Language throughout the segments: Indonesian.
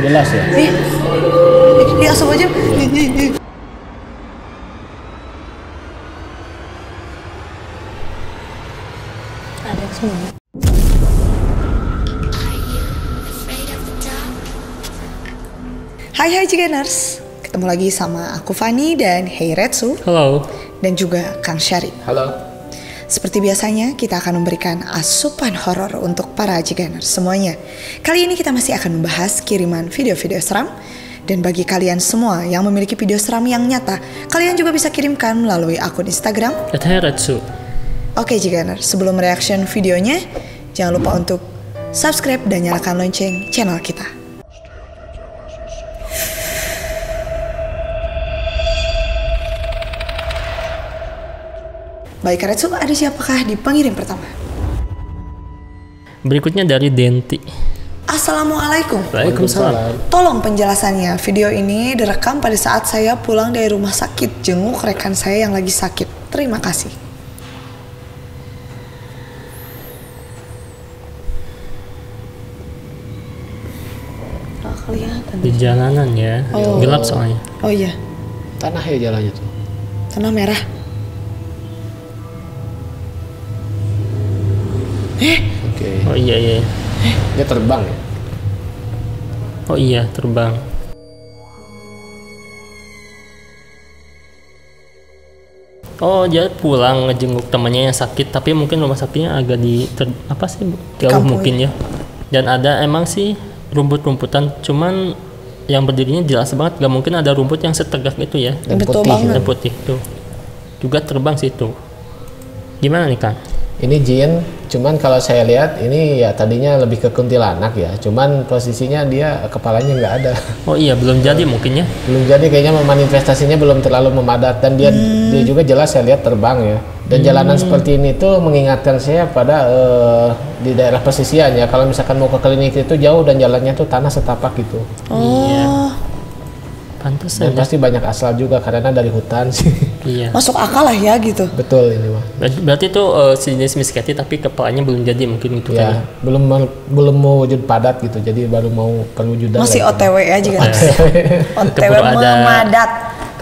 Jelas ya. Asal aja. Ada semua. Hai Ciganers, ketemu lagi sama aku Fani dan Hey Retsu. Halo. Dan juga Kang Syarif. Halo. Seperti biasanya kita akan memberikan asupan horor untuk para Ciganers semuanya. Kali ini kita masih akan membahas kiriman video-video seram. Dan bagi kalian semua yang memiliki video seram yang nyata, kalian juga bisa kirimkan melalui akun Instagram @heretsu. Oke Ciganers, sebelum reaction videonya, jangan lupa untuk subscribe dan nyalakan lonceng channel kita. Baik Retsu, ada siapakah di pengirim pertama? Berikutnya dari Denti. Assalamualaikum. Waalaikumsalam. Tolong penjelasannya, video ini direkam pada saat saya pulang dari rumah sakit jenguk rekan saya yang lagi sakit. Terima kasih. Nggak kelihatan. Di jalanan ya, gelap soalnya. Oh iya, Tanah ya jalannya tuh. tanah merah. Oke. Oh iya iya. Dia terbang ya. Oh iya, terbang. Oh, dia pulang ngejenguk temannya yang sakit, tapi mungkin rumah sakitnya agak jauh kampung mungkin ya. Dan ada emang sih rumput-rumputan, cuman yang berdirinya jelas banget, gak mungkin ada rumput yang setegak itu ya. Dan Betul putih. banget. Dan putih tuh. Juga terbang sih tuh. Gimana nih Kang? Ini jin, cuman kalau saya lihat ini ya tadinya lebih ke kuntilanak ya. Cuman posisinya dia kepalanya nggak ada. Oh iya, belum jadi mungkin ya. Belum jadi, kayaknya manifestasinya belum terlalu memadat, dan dia juga jelas saya lihat terbang ya. Dan jalanan seperti ini tuh mengingatkan saya pada di daerah pesisian ya. Kalau misalkan mau ke klinik itu jauh dan jalannya tuh tanah setapak gitu. Iya. Pantas Dan aja. pasti banyak asal juga karena dari hutan sih. Iya. Masuk akal lah ya gitu. Betul ini mah. Berarti itu sejenis misketi tapi kepalanya belum jadi mungkin gitu Ya, kan. belum mau wujud padat gitu. Jadi baru mau perwujudan. Masih lagi. OTW aja kan. OTW Keburu ada memadat.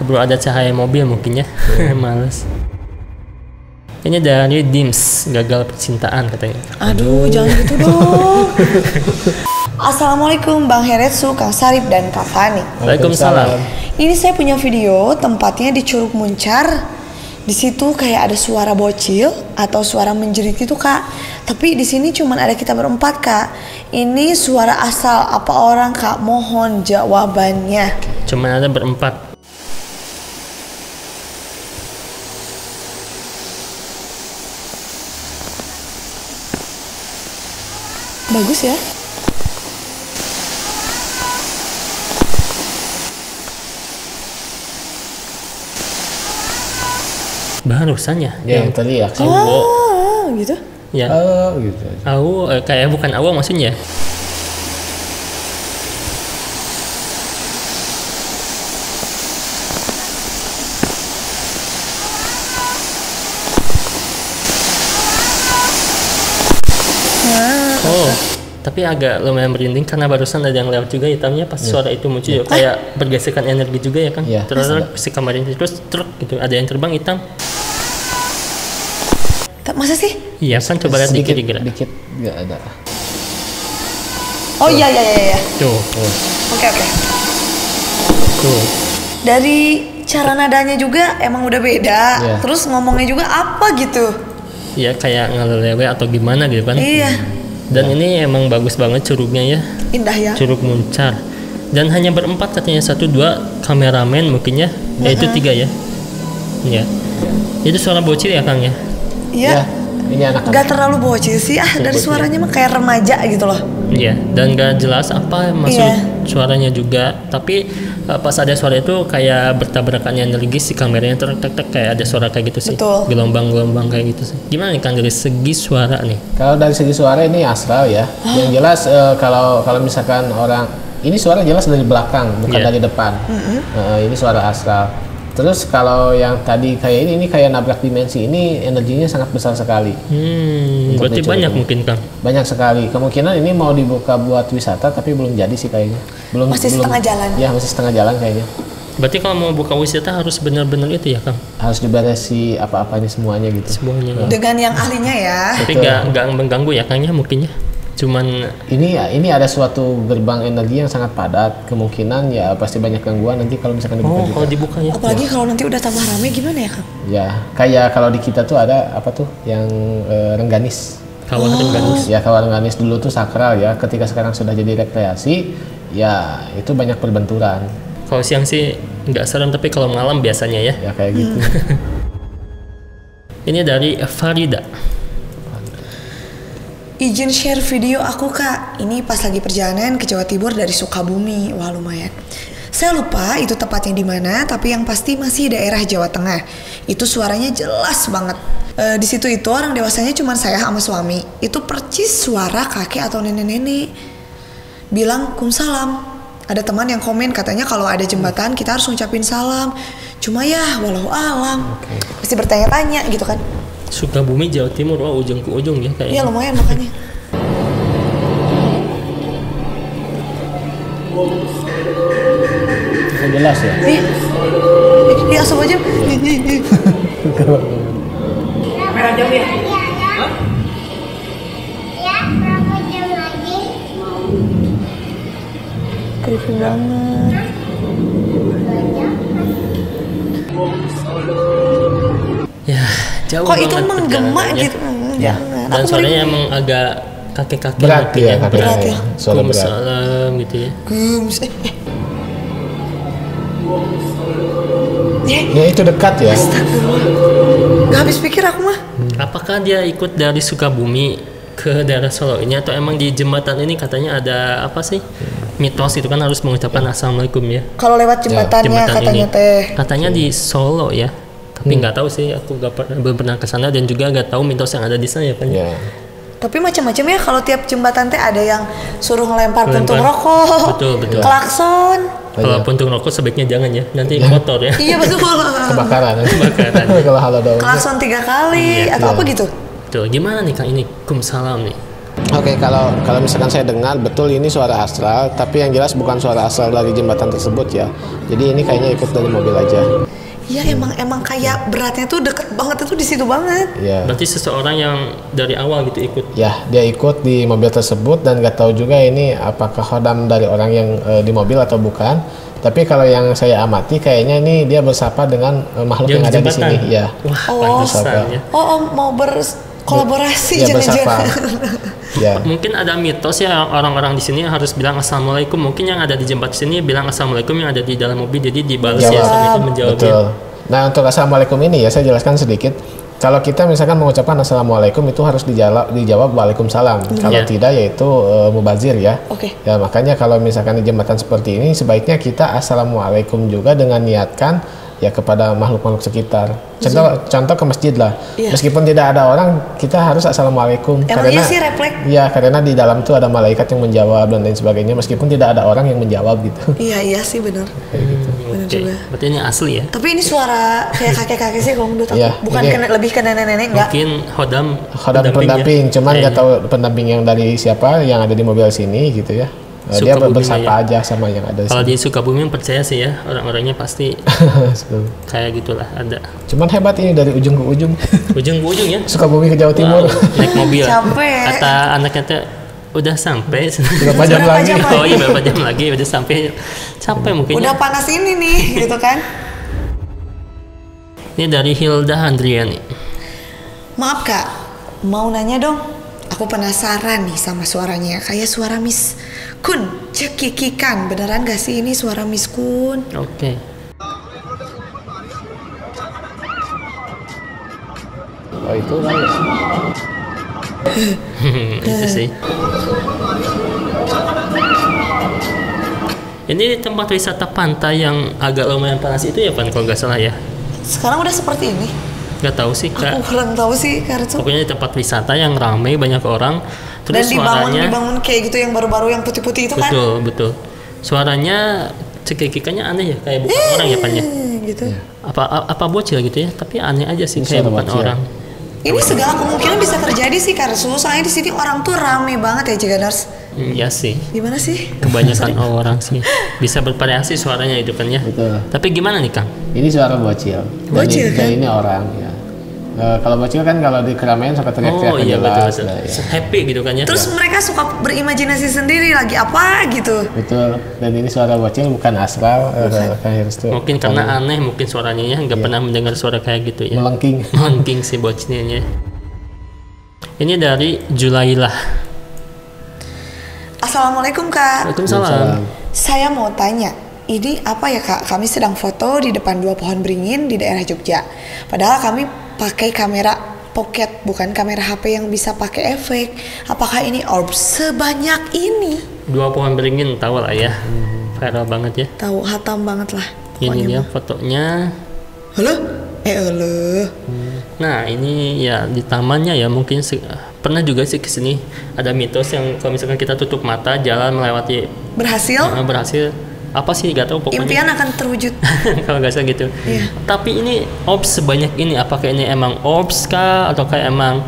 Keburu ada cahaya mobil mungkin ya. Males. Ini dari Dims, gagal percintaan katanya. Aduh, jangan gitu dong. Assalamualaikum Bang Heretsu, Kang Sarip, dan Kak Fani. Waalaikumsalam. Ini saya punya video, tempatnya di Curug Muncar. Di situ kayak ada suara bocil atau suara menjerit itu Kak. Tapi di sini cuman ada kita berempat Kak. Ini suara asal apa orang Kak? Mohon jawabannya. Cuman ada berempat. Bagus ya. Barusan ya. Yang teriak sih. Gitu. Ya. Oh gitu. Kayak bukan awal maksudnya. Oh, tapi agak lumayan merinding karena barusan ada yang lewat juga hitamnya pas suara itu muncul kayak bergesekan energi juga ya kan. Iya. Terus si kamarnya terus truk gitu ada yang terbang hitam. Masa sih? Iya kan, coba lihat dikit kira. Dikit nggak ada. Oh iya. Tuh, Oke. tuh. Dari cara nadanya juga emang udah beda. Iya. Terus ngomongnya juga apa gitu. Iya kayak ngelelewe atau gimana gitu kan. Iya. Dan ini emang bagus banget curugnya ya. Indah ya. Curug Muncar. Dan hanya berempat katanya, 1-2 kameramen mungkin ya. Itu 3 ya. Iya. Itu suara bocil ya Kang ya. Iya. Ini anak-anak. Gak terlalu bocil sih dari bocil. suaranya mah kayak remaja gitu loh. Iya, dan gak jelas apa maksud Iya. suaranya juga. Tapi pas ada suara itu kayak bertabrakan energi si kameranya tek kayak ada suara kayak gitu sih. Betul. Gelombang-gelombang kayak gitu sih. Gimana nih Kang dari segi suara nih? Kalau dari segi suara ini astral ya. Yang jelas kalau misalkan orang ini suara jelas dari belakang bukan Iya. dari depan. Ini suara astral. Terus kalau yang tadi kayak ini kayak nabrak dimensi, ini energinya sangat besar sekali. Berarti banyak mungkin Kang. Banyak sekali. Kemungkinan ini mau dibuka buat wisata tapi belum jadi sih kayaknya. Masih setengah jalan. Ya masih setengah jalan kayaknya. Berarti kalau mau buka wisata harus benar-benar itu ya Kang? Harus diberesi apa-apanya semuanya gitu. Semuanya. Dengan yang ahlinya ya. Tapi nggak mengganggu ya Kang ya mungkin ya? Cuman ini ada suatu gerbang energi yang sangat padat, kemungkinan ya pasti banyak gangguan nanti kalau misalkan dibuka juga. kalau dibuka ya. Apalagi kalau nanti udah tambah rame gimana ya Kang? Ya kayak kalau di kita tuh ada apa tuh yang Rengganis. Kawah Rengganis. Ya kawah Rengganis dulu tuh sakral ya, ketika sekarang sudah jadi rekreasi ya itu banyak perbenturan. Kalau siang sih nggak serem, tapi kalau malam biasanya ya. Ya kayak gitu. Ini dari Farida. Izin share video aku Kak. Ini pas lagi perjalanan ke Jawa Timur dari Sukabumi. Wah lumayan. Saya lupa itu tepatnya di mana, tapi yang pasti masih daerah Jawa Tengah. Itu suaranya jelas banget. Di situ itu orang dewasanya cuma saya sama suami. Itu percis suara kakek atau nenek-nenek bilang kumsalam. Ada teman yang komen katanya kalau ada jembatan kita harus ngucapin salam. Cuma ya walau alam. Pasti bertanya-tanya gitu kan. Sukabumi Jawa Timur, wah ujung ke ujung ya kayaknya. Iya lumayan makanya. Jelas ya. Iya asal aja. Kamera jauh ya? Ya, berapa jam lagi? Creepy banget. Ya, jauh Kok itu banget menggema perjalanannya. gitu? Jangan. Dan Aku suaranya mending emang agak kakek-kakek Berat mungkin ya, kakek berat ya. Suara berat. Salam gitu ya. gums. Ya itu dekat ya. Gak habis pikir aku mah. Apakah dia ikut dari Sukabumi ke daerah Solo ini, atau emang di jembatan ini katanya ada apa sih? Mitos itu kan harus mengucapkan assalamualaikum ya. Kalau lewat jembatannya Jembatan katanya ini. teh. Katanya di Solo ya. Tapi nggak tahu sih, aku belum pernah ke sana dan juga nggak tahu mitos yang ada di sana ya kan. Ya. Tapi macam-macam ya kalau tiap jembatan teh ada yang suruh ngelempar puntung Ngelempar. rokok. Betul. Klakson. Kalau puntung rokok sebaiknya jangan ya, nanti kotor ya. Iya betul. Kebakaran. Kebakaran. Kalau halo daun. Klakson 3 kali atau apa gitu. Tuh, gimana nih Kang ini? Kumsalam nih. Oke, kalau misalkan saya dengar betul ini suara astral, tapi yang jelas bukan suara astral dari jembatan tersebut ya. Jadi ini kayaknya ikut dari mobil aja. Iya emang kayak beratnya tuh deket banget itu di situ banget. Ya. Berarti seseorang yang dari awal gitu ikut. Ya, dia ikut di mobil tersebut dan nggak tahu juga ini apakah khodam dari orang yang di mobil atau bukan. Tapi kalau yang saya amati kayaknya ini dia bersapa dengan makhluk yang ada di sini. Ya. Wah, Oh. pantesan ya. Oh mau berkolaborasi Ya bersapa. Ya. Mungkin ada mitos ya, orang-orang di sini harus bilang assalamualaikum. Mungkin yang ada di jembatan sini bilang assalamualaikum, yang ada di dalam mobil jadi dibalas ya Jawab. sama itu menjawabnya. Betul. Nah, untuk assalamualaikum ini ya saya jelaskan sedikit. Kalau kita misalkan mengucapkan assalamualaikum itu harus dijawab waalaikumsalam. Kalau Ya. tidak yaitu mubazir ya. Oke. Ya makanya kalau misalkan di jembatan seperti ini sebaiknya kita assalamualaikum juga dengan niatkan ya kepada makhluk-makhluk sekitar. Contoh ke masjid lah. Iya. Meskipun tidak ada orang, kita harus assalamualaikum. Emang iya sih refleks. Iya, karena di dalam tuh ada malaikat yang menjawab dan lain sebagainya. Meskipun tidak ada orang yang menjawab gitu. Iya sih bener. Bener Oke, juga. berarti ini asli ya. Tapi ini suara kayak kakek-kakek sih kalau menurut aku. Iya, Bukan ini- lebih ke nenek-nenek enggak. Mungkin hodam Khodam ya. pendamping, cuman nggak Kayaknya. tahu pendamping yang dari siapa yang ada di mobil sini gitu ya. Dia Sukabumi bersapa ya. aja sama yang ada di Kalau sini. di Sukabumi percaya sih ya, orang-orangnya pasti kayak gitulah ada. Cuman hebat ini dari ujung ke ujung. Ujung ke ujung ya. Sukabumi ke Jawa Timur. Wow, naik mobil. Capek. Kata anaknya tuh udah sampai. Berapa jam Berapa lagi? jam Oh iya, berapa jam lagi udah sampai. Capek mungkin. Udah ya. panas ini nih gitu kan. Ini dari Hilda Andriani. Maaf Kak, mau nanya dong. Aku penasaran nih sama suaranya. Kayak suara Miss Kun, cekikikan. Beneran gak sih ini suara Miss Kun? Oke. Oh itu kan. Itu sih. Ini tempat wisata pantai yang agak lumayan panas itu ya Pan, kalau nggak salah ya. Sekarang udah seperti ini. Nggak tahu sih Aku Kak. kurang tahu sih karena tuh. Pokoknya di tempat wisata yang ramai banyak orang. Dan Terus suaranya dibangun kayak gitu yang baru-baru yang putih-putih itu kan. betul. Suaranya cekikikannya aneh ya, kayak bukan orang ya Pan ya. Gitu. Ya. apa bocil gitu ya, tapi aneh aja sih, Ini kayak suara bukan bocil. orang. Ini segala kemungkinan bisa terjadi sih Karsu. Soalnya di sini orang tuh rame banget ya Jaganers. Iya sih, Gimana sih? kebanyakan orang sih bisa bervariasi suaranya itu kan ya. Betul. Tapi gimana nih Kang? Ini suara bocil. Bocil, Dan kan? ini orang ya. Kalau bocil kan kalau di keramaian suka teriak-teriak Oh iya jelas. betul. Nah, ya. Happy gitu kan ya. Terus mereka suka berimajinasi sendiri lagi apa gitu. Betul. Dan ini suara bocil bukan asal. Kan harus tuh. Mungkin karena aneh mungkin suaranya ya, nggak pernah mendengar suara kayak gitu ya. melengking. Melengking si bocilnya. Ini dari Julailah. Assalamualaikum Kak. Waalaikumsalam. Saya mau tanya, ini apa ya Kak? Kami sedang foto di depan 2 pohon beringin di daerah Jogja. Padahal kami pakai kamera pocket, bukan kamera HP yang bisa pakai efek. Apakah ini orb sebanyak ini? 2 pohon beringin tahu lah ya. Viral banget ya. Tahu, hatam banget lah. Ini pokoknya dia mah. fotonya. Halo? Halo. Nah ini ya di tamannya ya, mungkin pernah juga sih kesini ada mitos yang kalau misalkan kita tutup mata jalan melewati Berhasil? berhasil apa sih gak tahu pokoknya. Impian akan terwujud. Kalau nggak salah gitu. Iya. Tapi ini orbs sebanyak ini, apakah ini emang orbs kah atau kayak emang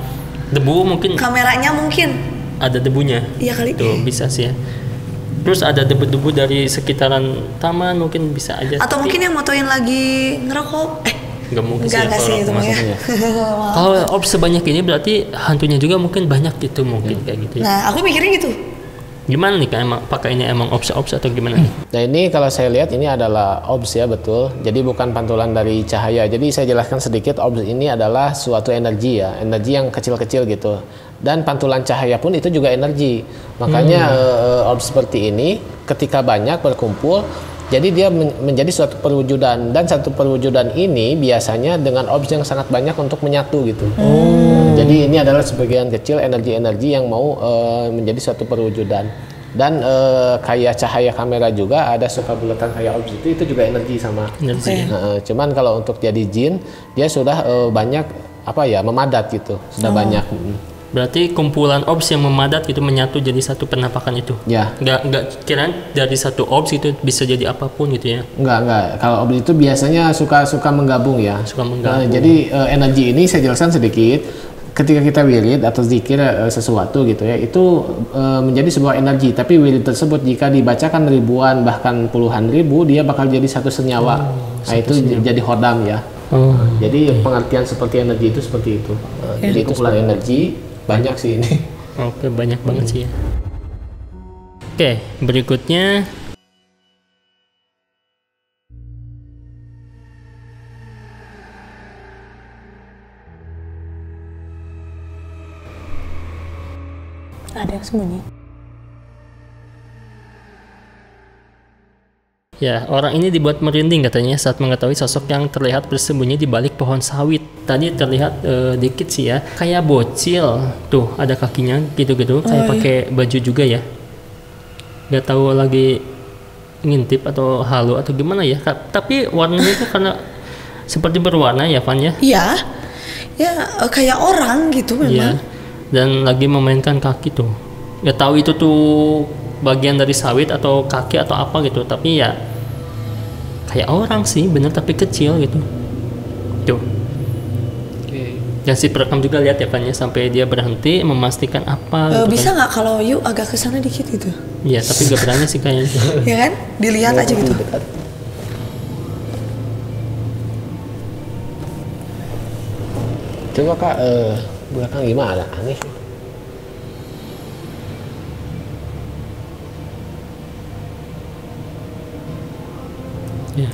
debu? Mungkin Kameranya mungkin. ada debunya. Iya kali. Tuh bisa sih ya. Terus ada debu-debu dari sekitaran taman, mungkin bisa aja. Atau Tapi mungkin yang motoin lagi ngerokok. nggak mungkin sih. Enggak sih itu mah ya. Kalau orbs sebanyak ini berarti hantunya juga mungkin banyak gitu, mungkin kayak gitu ya. Nah, aku mikirnya gitu. Gimana nih Kak, emang apakah ini emang orbs atau gimana nih? Nah ini kalau saya lihat ini adalah orbs ya, betul. Jadi bukan pantulan dari cahaya. Jadi saya jelaskan sedikit, orbs ini adalah suatu energi ya, energi yang kecil-kecil gitu. Dan pantulan cahaya pun itu juga energi. Makanya orbs seperti ini ketika banyak berkumpul, jadi dia menjadi suatu perwujudan. Dan satu perwujudan ini biasanya dengan orbs yang sangat banyak untuk menyatu gitu. Jadi ini adalah sebagian kecil energi-energi yang mau menjadi suatu perwujudan. Dan kayak cahaya kamera juga ada suka bulatan kayak orbs itu juga energi sama. Energi. Cuman kalau untuk jadi jin dia sudah banyak apa ya, memadat gitu, sudah banyak. Berarti kumpulan orbs yang memadat gitu menyatu jadi satu penampakan itu. Ya. Nggak kirain dari satu orbs itu bisa jadi apapun gitu ya. Enggak. Kalau orbs itu biasanya suka menggabung ya. Suka menggabung. Jadi energi ini saya jelaskan sedikit. Ketika kita wirid atau zikir sesuatu gitu ya, itu menjadi sebuah energi. Tapi wirid tersebut jika dibacakan ribuan bahkan puluhan ribu, dia bakal jadi satu senyawa. Nah itu jadi hodam ya. Jadi pengertian seperti energi itu seperti itu. Jadi kumpulan energi banyak sih ini. Oke, banyak banget sih ya. Oke, berikutnya Ada yang sembunyi. ya, orang ini dibuat merinding katanya saat mengetahui sosok yang terlihat bersembunyi di balik pohon sawit. Tadi terlihat dikit sih ya, kayak bocil. Tuh, ada kakinya gitu-gitu, kayak pakai baju juga ya. Gak tahu lagi ngintip atau halu atau gimana ya. Tapi warnanya itu karena seperti berwarna ya, Van ya. Iya. Ya, kayak orang gitu Iya. memang. Dan lagi memainkan kaki tuh. Gak tahu itu tuh bagian dari sawit atau kaki atau apa gitu, tapi ya kayak orang sih, bener, tapi kecil gitu. Tuh. Dan si perekam juga lihat ya Van ya, sampai dia berhenti memastikan apa. Gitu Bisa kan. nggak kalau yuk agak ke sana dikit gitu? Iya, tapi gak berani sih kayaknya. Ya kan? Dilihat aja gitu. Coba Kak, belakang gimana? Aneh. Ya.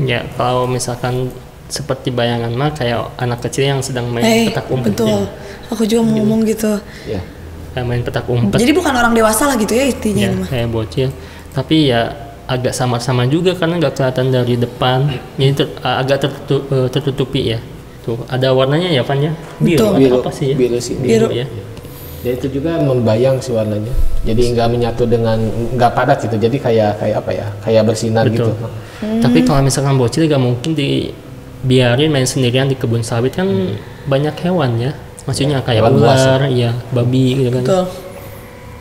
Ya, kalau misalkan seperti bayangan mah kayak anak kecil yang sedang main petak umpet. Betul. Ya. Aku juga mau ngomong gitu. Ya. Kayak main petak umpet. Jadi bukan orang dewasa lah gitu ya intinya Ya, ini mah. kayak bocil. Tapi ya agak samar-samar juga karena nggak kelihatan dari depan. Jadi agak tertutupi ya. Tuh, ada warnanya ya Van ya? Biru Betul. atau apa sih ya? Biru sih. Biru. Ya. Dan itu juga membayang si warnanya. Jadi nggak menyatu dengan, nggak padat gitu. Jadi kayak apa ya? Kayak bersinar Betul. gitu. Tapi kalau misalkan bocil nggak mungkin dibiarin main sendirian di kebun sawit kan banyak hewan ya. Maksudnya kayak Hewan buas ular, ya, babi gitu kan. Betul.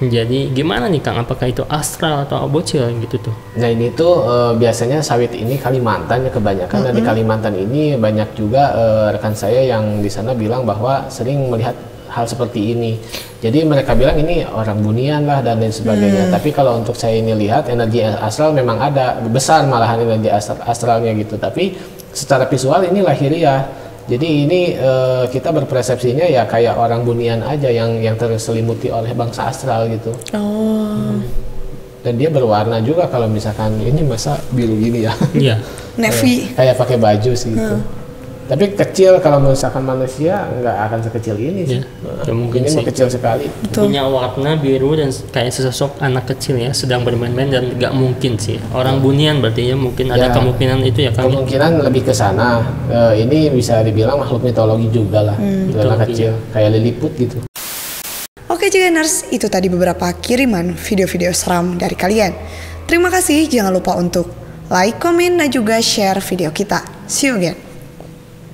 Jadi gimana nih Kang? Apakah itu astral atau bocil gitu tuh? Nah ini tuh biasanya sawit ini Kalimantan ya kebanyakan. Dan di Kalimantan ini banyak juga rekan saya yang di sana bilang bahwa sering melihat hal seperti ini. Jadi mereka bilang ini orang bunian lah dan lain sebagainya. Tapi kalau untuk saya ini lihat energi astral memang ada, besar malahan energi astralnya gitu. Tapi secara visual ini lahiriah. Jadi ini kita berpersepsinya ya kayak orang bunian aja yang terselimuti oleh bangsa astral gitu. Dan dia berwarna juga kalau misalkan ini masa biru gini ya. Iya. Navy. Kayak pakai baju sih gitu. Tapi kecil kalau misalkan manusia nggak akan sekecil ini sih. Ya mungkin ini sih. kecil sekali. Punya warna biru dan kayak sesosok anak kecil ya sedang bermain-main dan nggak mungkin sih orang bunian berarti ya mungkin ada kemungkinan itu ya Kang. Kemungkinan lebih ke sana. Ini bisa dibilang makhluk mitologi juga lah. Anak kecil kayak Lilliput gitu. Oke Jaganers, itu tadi beberapa kiriman video-video seram dari kalian. Terima kasih, jangan lupa untuk like, komen, dan juga share video kita. See you again.